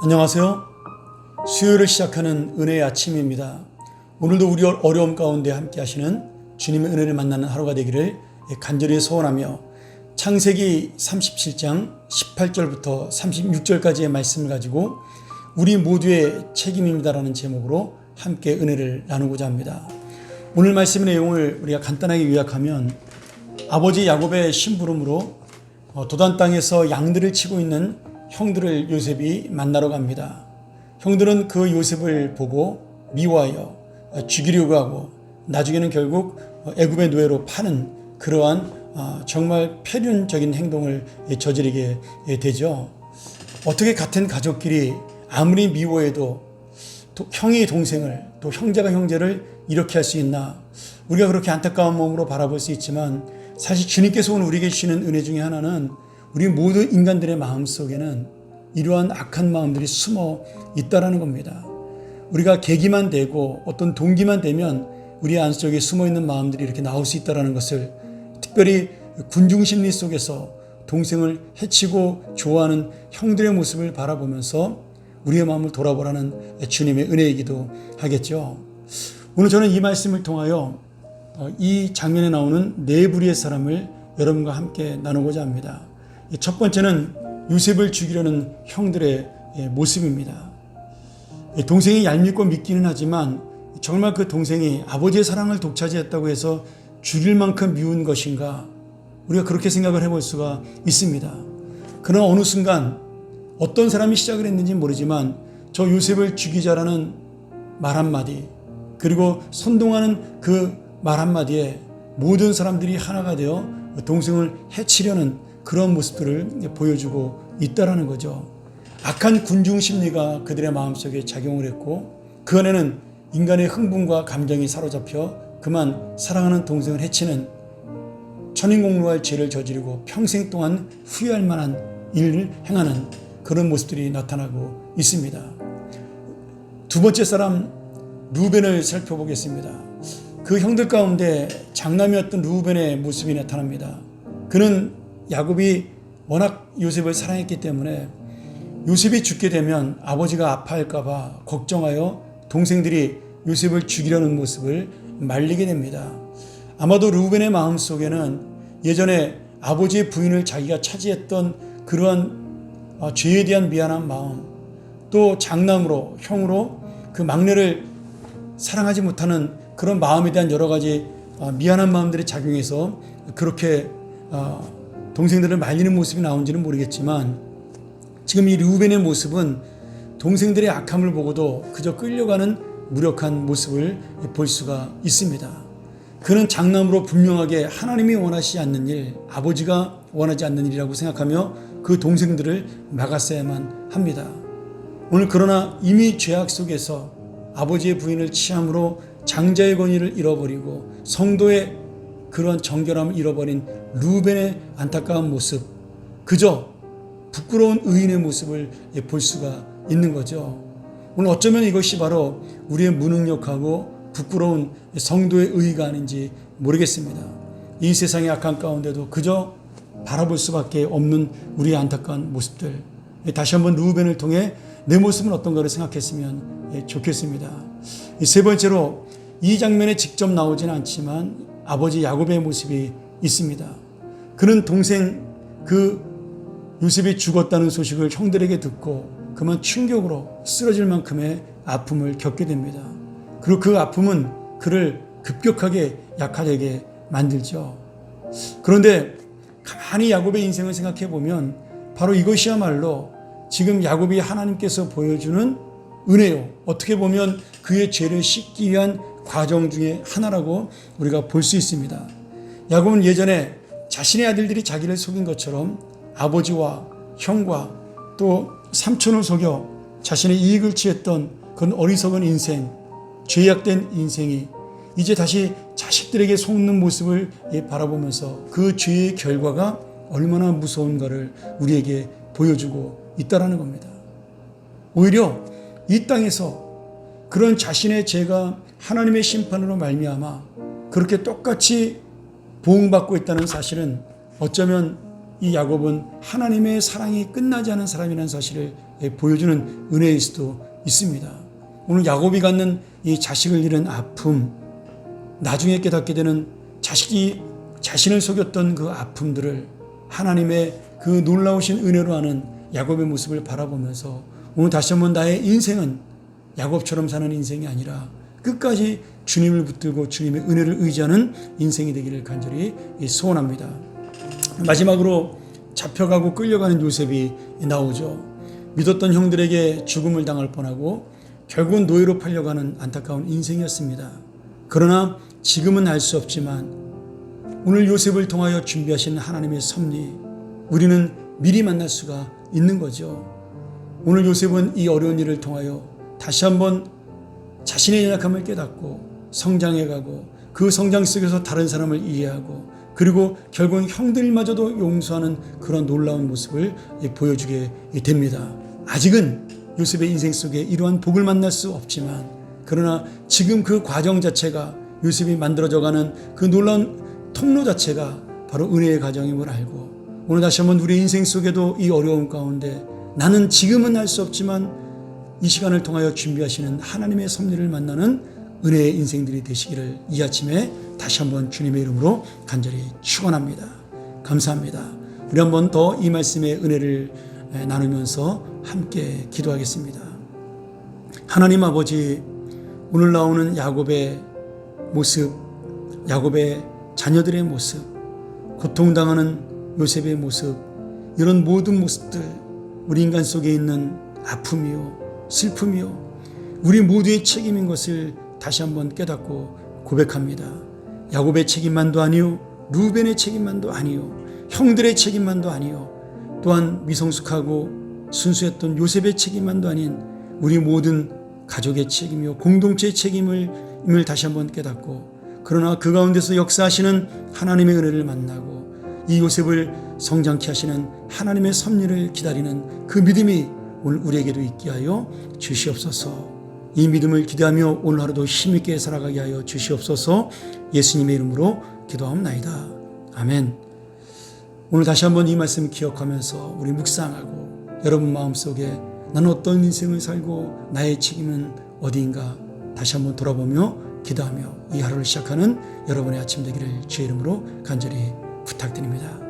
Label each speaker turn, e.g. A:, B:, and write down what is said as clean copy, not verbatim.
A: 안녕하세요. 수요일을 시작하는 은혜의 아침입니다. 오늘도 우리 어려움 가운데 함께 하시는 주님의 은혜를 만나는 하루가 되기를 간절히 소원하며 창세기 37장 18절부터 36절까지의 말씀을 가지고 우리 모두의 책임입니다라는 제목으로 함께 은혜를 나누고자 합니다. 오늘 말씀의 내용을 우리가 간단하게 요약하면 아버지 야곱의 심부름으로 도단 땅에서 양들을 치고 있는 형들을 요셉이 만나러 갑니다. 형들은 그 요셉을 보고 미워하여 죽이려고 하고 나중에는 결국 애굽의 노예로 파는 그러한 정말 폐륜적인 행동을 저지르게 되죠. 어떻게 같은 가족끼리 아무리 미워해도 형이 동생을 또 형제가 형제를 이렇게 할 수 있나? 우리가 그렇게 안타까운 마음으로 바라볼 수 있지만 사실 주님께서 오늘 우리에게 주시는 은혜 중에 하나는 우리 모든 인간들의 마음속에는 이러한 악한 마음들이 숨어 있다라는 겁니다. 우리가 계기만 되고 어떤 동기만 되면 우리 안속에 숨어 있는 마음들이 이렇게 나올 수 있다라는 것을, 특별히 군중 심리 속에서 동생을 해치고 좋아하는 형들의 모습을 바라보면서 우리의 마음을 돌아보라는 주님의 은혜이기도 하겠죠. 오늘 저는 이 말씀을 통하여 이 장면에 나오는 네 부류의 사람을 여러분과 함께 나누고자 합니다. 첫 번째는 요셉을 죽이려는 형들의 모습입니다. 동생이 얄밉고 믿기는 하지만 정말 그 동생이 아버지의 사랑을 독차지했다고 해서 죽일 만큼 미운 것인가? 우리가 그렇게 생각을 해볼 수가 있습니다. 그러나 어느 순간 어떤 사람이 시작을 했는지 모르지만 저 요셉을 죽이자라는 말 한마디, 그리고 선동하는 그 말 한마디에 모든 사람들이 하나가 되어 동생을 해치려는 그런 모습들을 보여주고 있다라는 거죠. 악한 군중 심리가 그들의 마음속에 작용을 했고 그 안에는 인간의 흥분과 감정이 사로잡혀 그만 사랑하는 동생을 해치는 천인공노할 죄를 저지르고 평생 동안 후회할 만한 일을 행하는 그런 모습들이 나타나고 있습니다. 두 번째 사람 루벤을 살펴보겠습니다. 그 형들 가운데 장남이었던 루벤의 모습이 나타납니다. 그는 야곱이 워낙 요셉을 사랑했기 때문에 요셉이 죽게 되면 아버지가 아파할까 봐 걱정하여 동생들이 요셉을 죽이려는 모습을 말리게 됩니다. 아마도 루벤의 마음속에는 예전에 아버지의 부인을 자기가 차지했던 그러한 죄에 대한 미안한 마음, 또 장남으로 형으로 그 막내를 사랑하지 못하는 그런 마음에 대한 여러 가지 미안한 마음들이 작용해서 그렇게 동생들을 말리는 모습이 나온지는 모르겠지만 지금 이 르우벤의 모습은 동생들의 악함을 보고도 그저 끌려가는 무력한 모습을 볼 수가 있습니다. 그는 장남으로 분명하게 하나님이 원하시지 않는 일, 아버지가 원하지 않는 일이라고 생각하며 그 동생들을 막았어야만 합니다. 오늘 그러나 이미 죄악 속에서 아버지의 부인을 취함으로 장자의 권위를 잃어버리고 성도의 그런 정결함을 잃어버린 르우벤의 안타까운 모습, 그저 부끄러운 의인의 모습을 볼 수가 있는 거죠. 오늘 어쩌면 이것이 바로 우리의 무능력하고 부끄러운 성도의 의의가 아닌지 모르겠습니다. 이 세상의 악한 가운데도 그저 바라볼 수밖에 없는 우리의 안타까운 모습들, 다시 한번 르우벤을 통해 내 모습은 어떤가를 생각했으면 좋겠습니다. 세 번째로 이 장면에 직접 나오지는 않지만 아버지 야곱의 모습이 있습니다. 그는 동생 그 요셉이 죽었다는 소식을 형들에게 듣고 그만 충격으로 쓰러질 만큼의 아픔을 겪게 됩니다. 그리고 그 아픔은 그를 급격하게 약화되게 만들죠. 그런데 가만히 야곱의 인생을 생각해 보면 바로 이것이야말로 지금 야곱이 하나님께서 보여주는 은혜요, 어떻게 보면 그의 죄를 씻기 위한 과정 중에 하나라고 우리가 볼 수 있습니다. 야곱은 예전에 자신의 아들들이 자기를 속인 것처럼 아버지와 형과 또 삼촌을 속여 자신의 이익을 취했던 그런 어리석은 인생, 죄악된 인생이 이제 다시 자식들에게 속는 모습을 바라보면서 그 죄의 결과가 얼마나 무서운가를 우리에게 보여주고 있다는 겁니다. 오히려 이 땅에서 그런 자신의 죄가 하나님의 심판으로 말미암아 그렇게 똑같이 보응받고 있다는 사실은 어쩌면 이 야곱은 하나님의 사랑이 끝나지 않은 사람이라는 사실을 보여주는 은혜일 수도 있습니다. 오늘 야곱이 갖는 이 자식을 잃은 아픔, 나중에 깨닫게 되는 자식이 자신을 속였던 그 아픔들을 하나님의 그 놀라우신 은혜로 하는 야곱의 모습을 바라보면서 오늘 다시 한번 나의 인생은 야곱처럼 사는 인생이 아니라 끝까지 주님을 붙들고 주님의 은혜를 의지하는 인생이 되기를 간절히 소원합니다. 마지막으로 잡혀가고 끌려가는 요셉이 나오죠. 믿었던 형들에게 죽음을 당할 뻔하고 결국은 노예로 팔려가는 안타까운 인생이었습니다. 그러나 지금은 알 수 없지만 오늘 요셉을 통하여 준비하시는 하나님의 섭리, 우리는 미리 만날 수가 있는 거죠. 오늘 요셉은 이 어려운 일을 통하여 다시 한번 자신의 연약함을 깨닫고 성장해가고 그 성장 속에서 다른 사람을 이해하고 그리고 결국은 형들마저도 용서하는 그런 놀라운 모습을 보여주게 됩니다. 아직은 요셉의 인생 속에 이러한 복을 만날 수 없지만 그러나 지금 그 과정 자체가 요셉이 만들어져가는 그 놀라운 통로 자체가 바로 은혜의 과정임을 알고 오늘 다시 한번 우리 인생 속에도 이 어려움 가운데 나는 지금은 알 수 없지만 이 시간을 통하여 준비하시는 하나님의 섭리를 만나는 은혜의 인생들이 되시기를 이 아침에 다시 한번 주님의 이름으로 간절히 축원합니다. 감사합니다. 우리 한번 더 이 말씀의 은혜를 나누면서 함께 기도하겠습니다. 하나님 아버지, 오늘 나오는 야곱의 모습, 야곱의 자녀들의 모습, 고통당하는 요셉의 모습, 이런 모든 모습들, 우리 인간 속에 있는 아픔이요 슬픔이요 우리 모두의 책임인 것을 다시 한번 깨닫고 고백합니다. 야곱의 책임만도 아니요, 루벤의 책임만도 아니요, 형들의 책임만도 아니요, 또한 미성숙하고 순수했던 요셉의 책임만도 아닌 우리 모든 가족의 책임이요 공동체의 책임을 다시 한번 깨닫고 그러나 그 가운데서 역사하시는 하나님의 은혜를 만나고 이 요셉을 성장케 하시는 하나님의 섭리를 기다리는 그 믿음이 오늘 우리에게도 있게 하여 주시옵소서. 이 믿음을 기대하며 오늘 하루도 힘있게 살아가게 하여 주시옵소서. 예수님의 이름으로 기도하옵나이다. 아멘. 오늘 다시 한번 이 말씀 기억하면서 우리 묵상하고 여러분 마음속에 나는 어떤 인생을 살고 나의 책임은 어디인가 다시 한번 돌아보며 기도하며 이 하루를 시작하는 여러분의 아침 되기를 주의 이름으로 간절히 부탁드립니다.